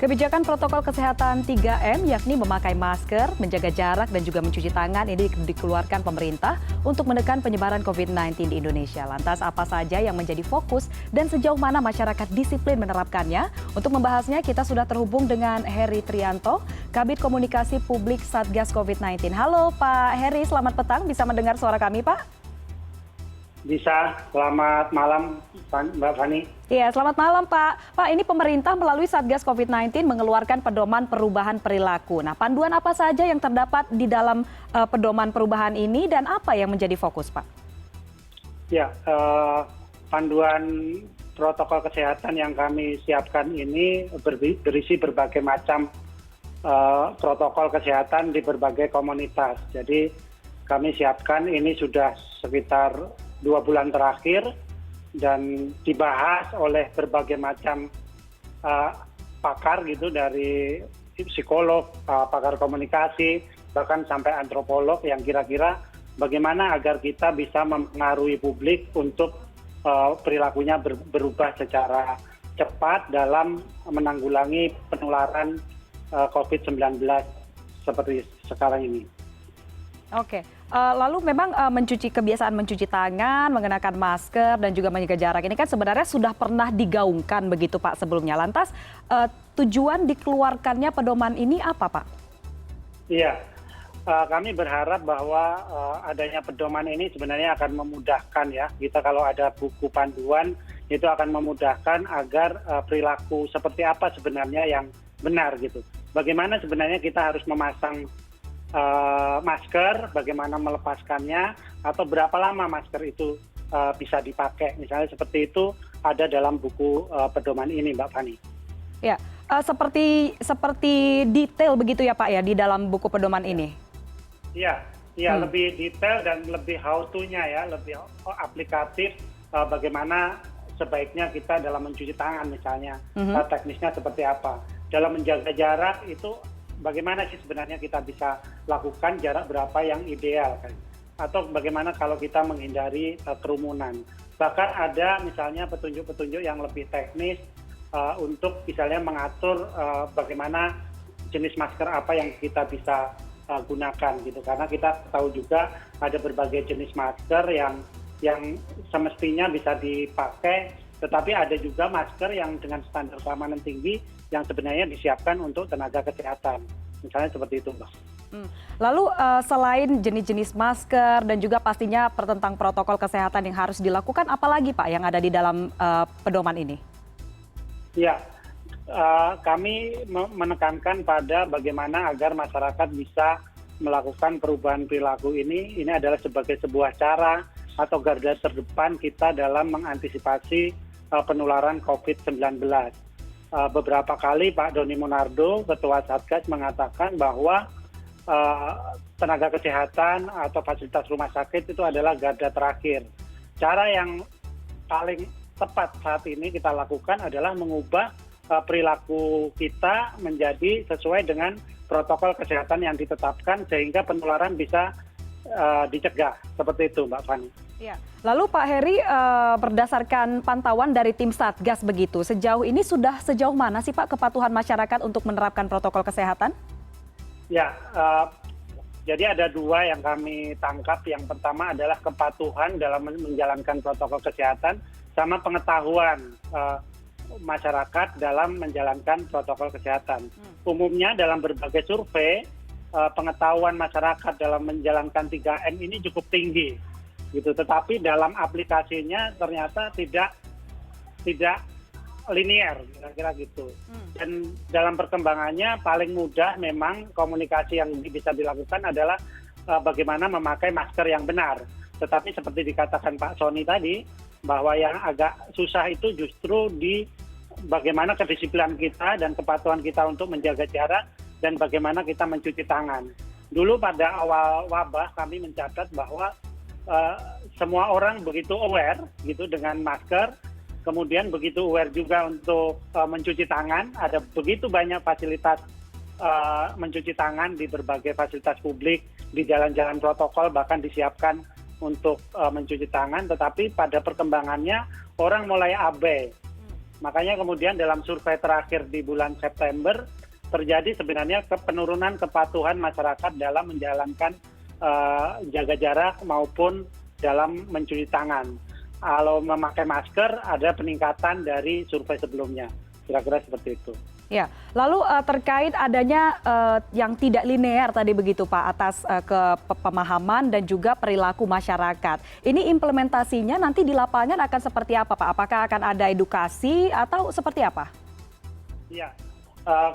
Kebijakan protokol kesehatan 3M yakni memakai masker, menjaga jarak dan juga mencuci tangan ini dikeluarkan pemerintah untuk menekan penyebaran COVID-19 di Indonesia. Lantas apa saja yang menjadi fokus dan sejauh mana masyarakat disiplin menerapkannya? Untuk membahasnya kita sudah terhubung dengan Heri Trianto, Kabid Komunikasi Publik Satgas COVID-19. Halo Pak Heri, selamat petang. Bisa mendengar suara kami Pak? Bisa, selamat malam Mbak Fani. Iya, selamat malam Pak. Pak, ini pemerintah melalui Satgas COVID-19 mengeluarkan pedoman perubahan perilaku. Nah, panduan apa saja yang terdapat di dalam pedoman perubahan ini dan apa yang menjadi fokus Pak? Ya, panduan protokol kesehatan yang kami siapkan ini berisi berbagai macam protokol kesehatan di berbagai komunitas. Jadi kami siapkan ini sudah sekitar 2 bulan terakhir dan dibahas oleh berbagai macam pakar gitu, dari psikolog, pakar komunikasi, bahkan sampai antropolog yang kira-kira bagaimana agar kita bisa mempengaruhi publik untuk perilakunya berubah secara cepat dalam menanggulangi penularan COVID-19 seperti sekarang ini. Oke, lalu memang kebiasaan mencuci tangan, mengenakan masker, dan juga menjaga jarak ini kan sebenarnya sudah pernah digaungkan begitu Pak sebelumnya. Lantas tujuan dikeluarkannya pedoman ini apa Pak? Iya, kami berharap bahwa adanya pedoman ini sebenarnya akan memudahkan ya. Kita kalau ada buku panduan itu akan memudahkan agar perilaku seperti apa sebenarnya yang benar gitu. Bagaimana sebenarnya kita harus memasang masker, bagaimana melepaskannya, atau berapa lama masker itu bisa dipakai. Misalnya seperti itu ada dalam buku pedoman ini Mbak Fani. Ya, seperti detail begitu ya Pak ya di dalam buku pedoman ini? Iya, lebih detail dan lebih how to-nya ya, lebih aplikatif bagaimana sebaiknya kita dalam mencuci tangan misalnya, teknisnya seperti apa. Dalam menjaga jarak itu bagaimana sih sebenarnya kita bisa lakukan, jarak berapa yang ideal kan? Atau bagaimana kalau kita menghindari kerumunan. Bahkan ada misalnya petunjuk-petunjuk yang lebih teknis untuk misalnya mengatur bagaimana jenis masker apa yang kita bisa gunakan gitu. Karena kita tahu juga ada berbagai jenis masker yang semestinya bisa dipakai, tetapi ada juga masker yang dengan standar keamanan tinggi yang sebenarnya disiapkan untuk tenaga kesehatan. Misalnya seperti itu, Mbak. Lalu selain jenis-jenis masker dan juga pastinya tentang protokol kesehatan yang harus dilakukan, apalagi Pak yang ada di dalam pedoman ini? Ya, kami menekankan pada bagaimana agar masyarakat bisa melakukan perubahan perilaku ini. Ini adalah sebagai sebuah cara atau garda terdepan kita dalam mengantisipasi penularan COVID-19. Beberapa kali Pak Doni Monardo, Ketua Satgas, mengatakan bahwa tenaga kesehatan atau fasilitas rumah sakit itu adalah garda terakhir. Cara yang paling tepat saat ini kita lakukan adalah mengubah perilaku kita menjadi sesuai dengan protokol kesehatan yang ditetapkan sehingga penularan bisa dicegah. Seperti itu Mbak Fani. Ya. Lalu Pak Heri, berdasarkan pantauan dari tim Satgas begitu, sejauh ini sudah sejauh mana sih Pak kepatuhan masyarakat untuk menerapkan protokol kesehatan? Ya, jadi ada 2 yang kami tangkap. Yang pertama adalah kepatuhan dalam menjalankan protokol kesehatan sama pengetahuan masyarakat dalam menjalankan protokol kesehatan. Umumnya dalam berbagai survei, pengetahuan masyarakat dalam menjalankan 3M ini cukup tinggi. Gitu, tetapi dalam aplikasinya ternyata tidak linear kira-kira gitu. Dan dalam perkembangannya paling mudah memang komunikasi yang bisa dilakukan adalah bagaimana memakai masker yang benar. Tetapi seperti dikatakan Pak Sony tadi, bahwa yang agak susah itu justru di bagaimana kedisiplinan kita dan kepatuhan kita untuk menjaga jarak dan bagaimana kita mencuci tangan. Dulu pada awal wabah kami mencatat bahwa semua orang begitu aware gitu dengan masker, kemudian begitu aware juga untuk mencuci tangan. Ada begitu banyak fasilitas mencuci tangan di berbagai fasilitas publik, di jalan-jalan protokol bahkan disiapkan untuk mencuci tangan. Tetapi pada perkembangannya orang mulai abai Makanya kemudian dalam survei terakhir di bulan September terjadi sebenarnya penurunan kepatuhan masyarakat dalam menjalankan jaga jarak maupun dalam mencuci tangan. Kalau memakai masker ada peningkatan dari survei sebelumnya. Kira-kira seperti itu. Ya, lalu terkait adanya yang tidak linear tadi begitu Pak atas pemahaman dan juga perilaku masyarakat. Ini implementasinya nanti di lapangan akan seperti apa Pak? Apakah akan ada edukasi atau seperti apa? Iya,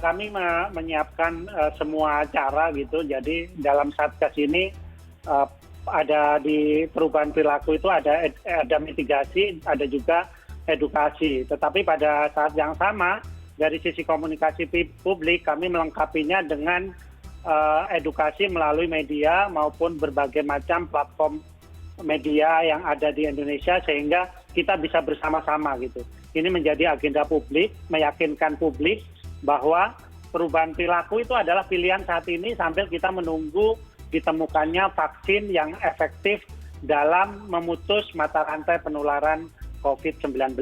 kami menyiapkan semua cara gitu. Jadi dalam Satgas ini ada di perubahan perilaku itu ada mitigasi, ada juga edukasi. Tetapi pada saat yang sama dari sisi komunikasi publik kami melengkapinya dengan edukasi melalui media maupun berbagai macam platform media yang ada di Indonesia sehingga kita bisa bersama-sama gitu. Ini menjadi agenda publik, meyakinkan publik bahwa perubahan perilaku itu adalah pilihan saat ini sambil kita menunggu ditemukannya vaksin yang efektif dalam memutus mata rantai penularan COVID-19.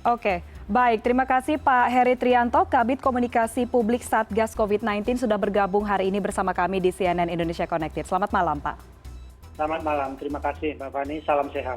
Oke, baik. Terima kasih Pak Heri Trianto, Kabid Komunikasi Publik Satgas COVID-19 sudah bergabung hari ini bersama kami di CNN Indonesia Connected. Selamat malam Pak. Selamat malam, terima kasih Mbak Fani, salam sehat.